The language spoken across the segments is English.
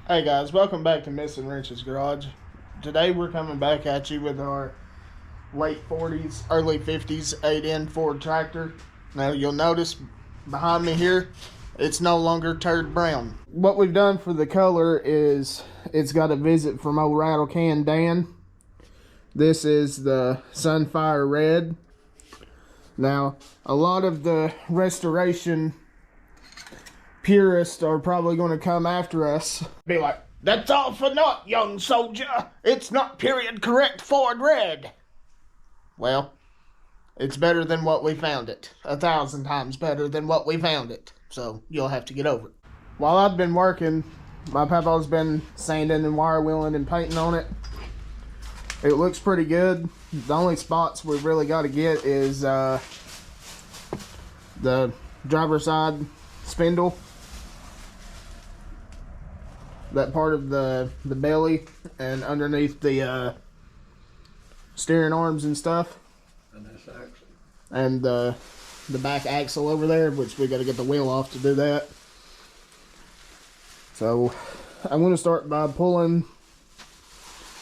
Hey guys, welcome back to Missing Wrenches Garage. Today we're coming back at you with our late 40s, early 50s 8N Ford tractor. Now you'll notice behind me here, it's no longer turd brown. What we've done for the color is it's got a visit from old Rattle Can Dan. This is the Sunfire Red. Now, a lot of the restoration purists are probably going to come after us. Be like, that's all for naught, young soldier. It's not period correct Ford Red. Well, it's better than what we found it. 1,000 times better than what we found it. So, you'll have to get over it. While I've been working, my papa's been sanding and wire wheeling and painting on it. It looks pretty good. The only spots we've really got to get is the driver's side spindle. That part of the belly and underneath the steering arms and stuff. And this axle. And the back axle over there, which we got to get the wheel off to do that. So I'm going to start by pulling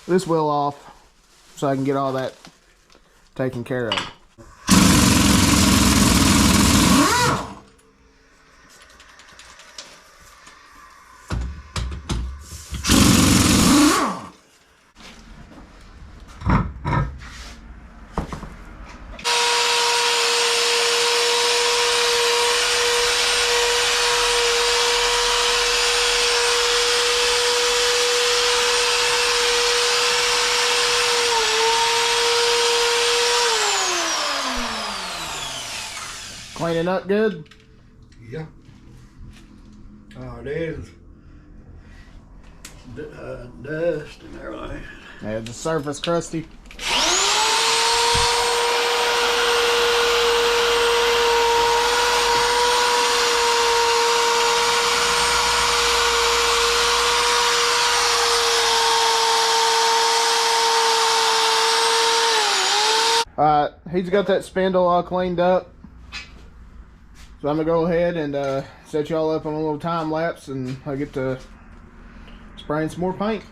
this wheel off so I can get all that taken care of. Cleaning up good? Yeah. Oh, it is. Dust and everything. Yeah, the surface crusty. Alright, he's got that spindle all cleaned up. So I'm going to go ahead and set y'all up on a little time lapse and I get to spraying some more paint.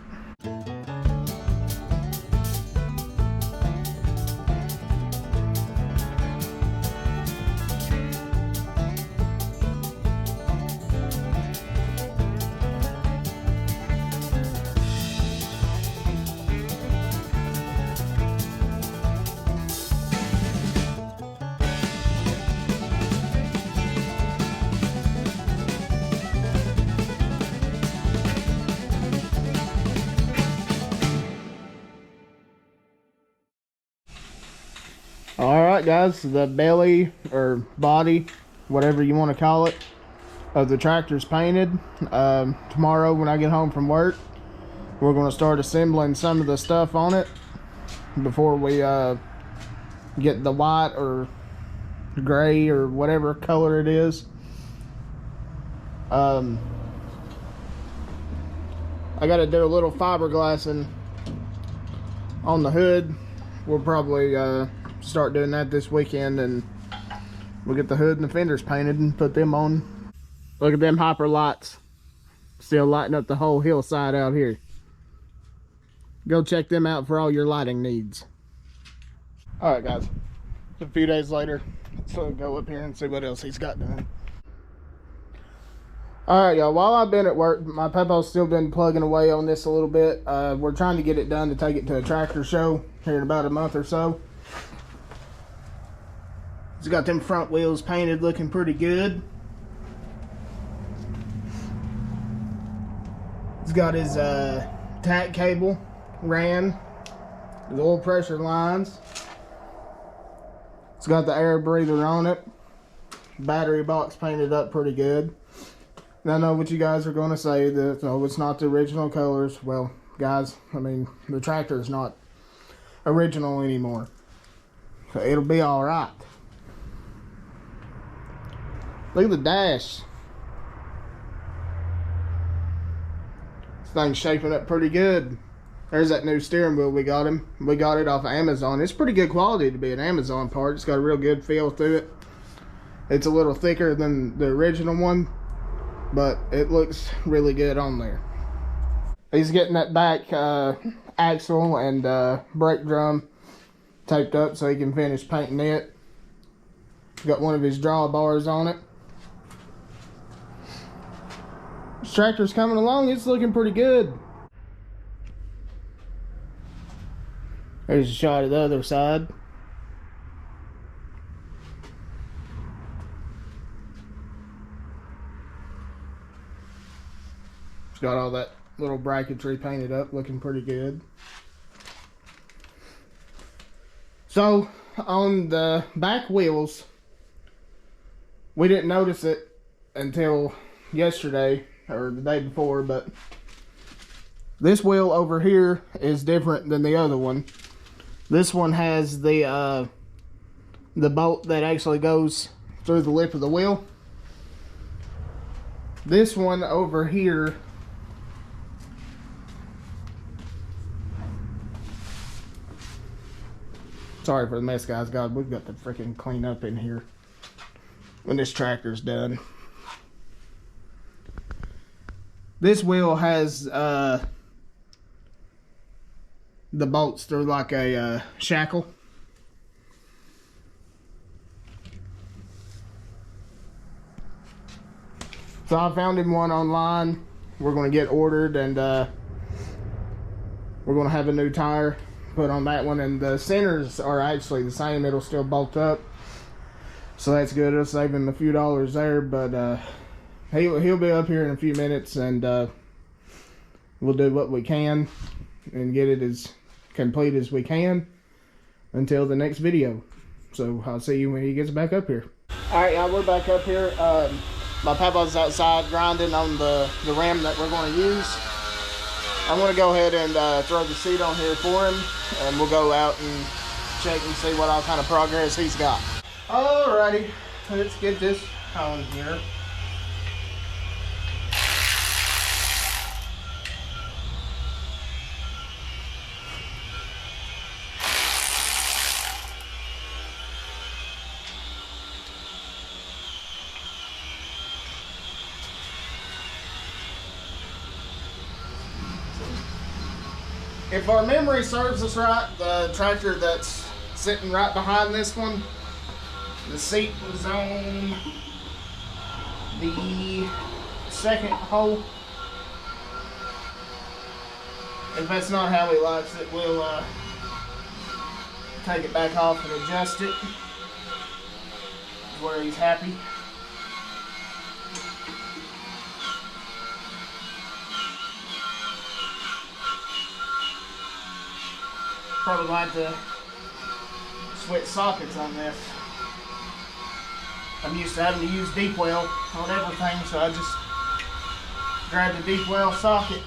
Alright guys, the belly or body, whatever you want to call it, of the tractor's painted. Tomorrow when I get home from work, we're going to start assembling some of the stuff on it before we get the white or gray or whatever color it is. I got to do a little fiberglassing on the hood. We'll probably start doing that this weekend, and we'll get the hood and the fenders painted and put them on. Look at them hopper lights, still lighting up the whole hillside out here. Go check them out for all your lighting needs. All right guys, a few days later, so go up here and see what else he's got done. All right y'all, while I've been at work, my papa's still been plugging away on this a little bit. We're trying to get it done to take it to a tractor show here in about a month or so. He's got them front wheels painted, looking pretty good. He's got his tack cable ran, his oil pressure lines. It's got the air breather on it. Battery box painted up pretty good. And I know what you guys are going to say, that oh, it's not the original colors. Well, guys, I mean, the tractor is not original anymore, so it'll be all right. Look at the dash. This thing's shaping up pretty good. There's that new steering wheel we got him. We got it off of Amazon. It's pretty good quality to be an Amazon part. It's got a real good feel to it. It's a little thicker than the original one, but it looks really good on there. He's getting that back axle and brake drum taped up so he can finish painting it. Got one of his drawbars on it. This tractor's coming along. It's looking pretty good. There's a shot of the other side. It's got all that little bracketry painted up, looking pretty good. So, on the back wheels, we didn't notice it until yesterday, or the day before, but this wheel over here is different than the other one. This one has the bolt that actually goes through the lip of the wheel. This one over here sorry for the mess, guys. God, we've got to freaking clean up in here when this tractor's done. This wheel has the bolts through like a shackle. So I found him one online. We're going to get ordered, and we're going to have a new tire put on that one, and the centers are actually the same. It'll still bolt up, so that's good. It'll save him a few dollars there, but he'll be up here in a few minutes, and we'll do what we can and get it as complete as we can until the next video. So I'll see you when he gets back up here. Alright, y'all, we're back up here. My papa's outside grinding on the ram that we're going to use. I'm going to go ahead and throw the seat on here for him, and we'll go out and check and see what all kind of progress he's got. Alrighty, let's get this on here. If our memory serves us right, the tractor that's sitting right behind this one, the seat was on the second hole. If that's not how he likes it, we'll take it back off and adjust it where he's happy. Probably like to switch sockets on this. I'm used to having to use deep well on everything, so I just grabbed a deep well socket.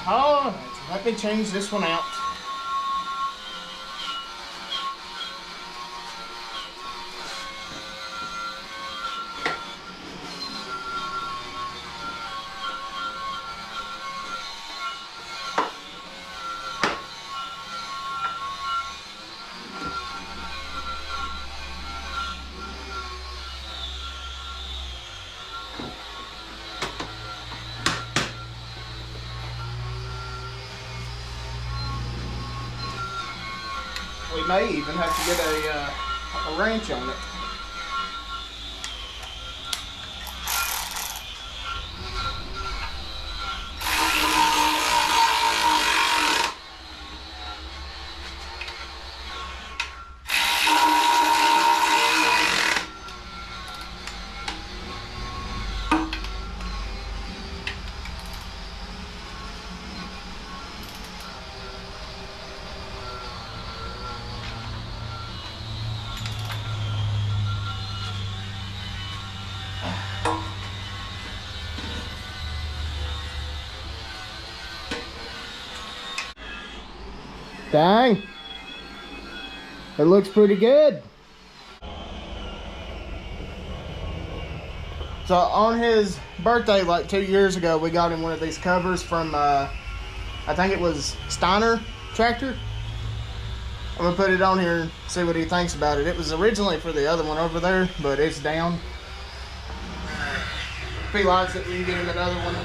Alright, let me change this one out. We may even have to get a wrench on it. Dang, it looks pretty good. So on his birthday like 2 years ago, we got him one of these covers from I think it was Steiner Tractor. I'm gonna put it on here and see what he thinks about it. It was originally for the other one over there, but it's down. If he likes it, we can get him another one.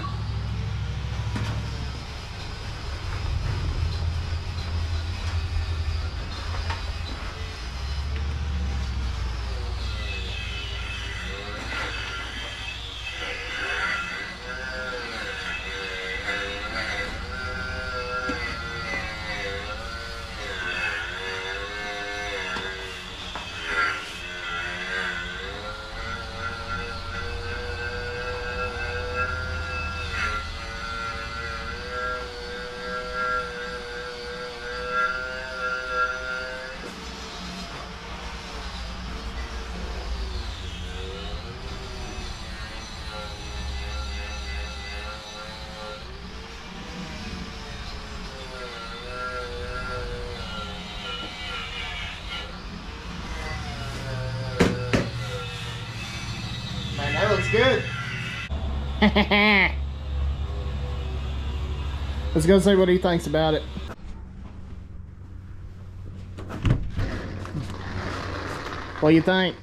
good. Let's go see what he thinks about it. What do you think?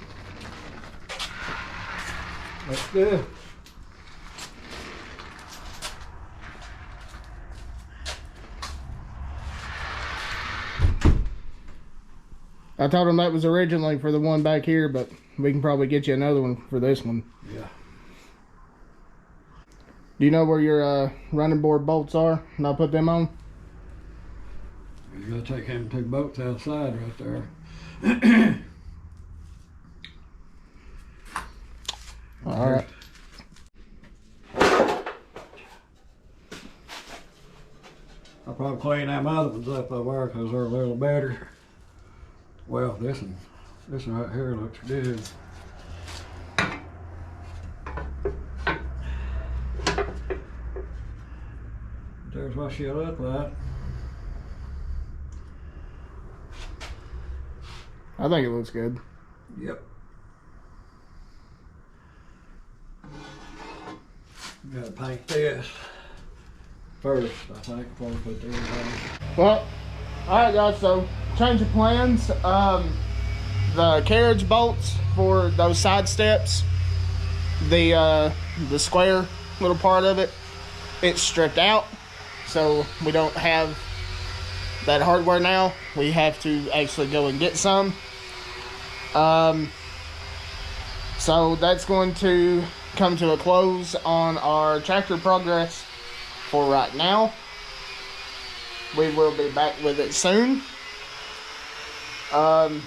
That's good. I told him that was originally for the one back here, but we can probably get you another one for this one. Yeah. Do you know where your running board bolts are? And I'll put them on. You gotta take them two bolts outside right there. All right. I'll probably clean them other ones up over there because they're a little better. Well, this one right here looks good. There's what she'll look like. I think it looks good. Yep. Gotta paint this first, I think, before we put these on. Well, alright guys, so change of plans. The carriage bolts for those side steps, the square little part of it, it's stripped out, so we don't have that hardware now. We have to actually go and get some. So that's going to come to a close on our tractor progress for right now. We will be back with it soon. So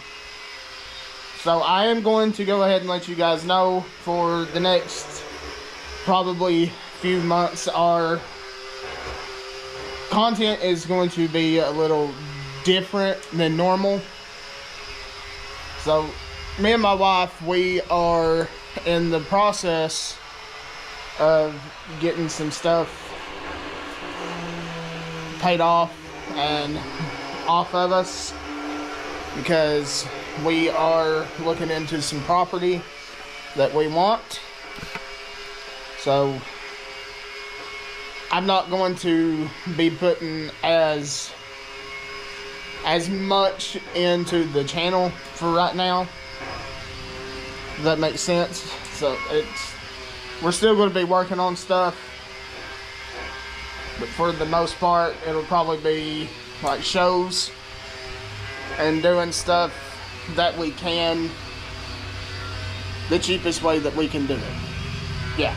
I am going to go ahead and let you guys know for the next probably few months our content is going to be a little different than normal. So me and my wife, we are in the process of getting some stuff paid off and off of us because we are looking into some property that we want. So I'm not going to be putting as much into the channel for right now. Does that make sense? So we're still going to be working on stuff, but for the most part it'll probably be like shows and doing stuff that we can the cheapest way that we can do it. Yeah.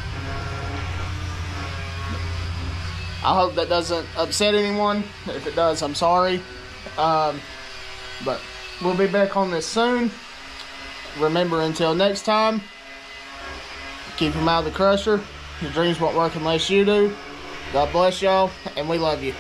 I hope that doesn't upset anyone. If it does, I'm sorry. But we'll be back on this soon. Remember, until next time, keep them out of the crusher. Your dreams won't work unless you do. God bless y'all, and we love you.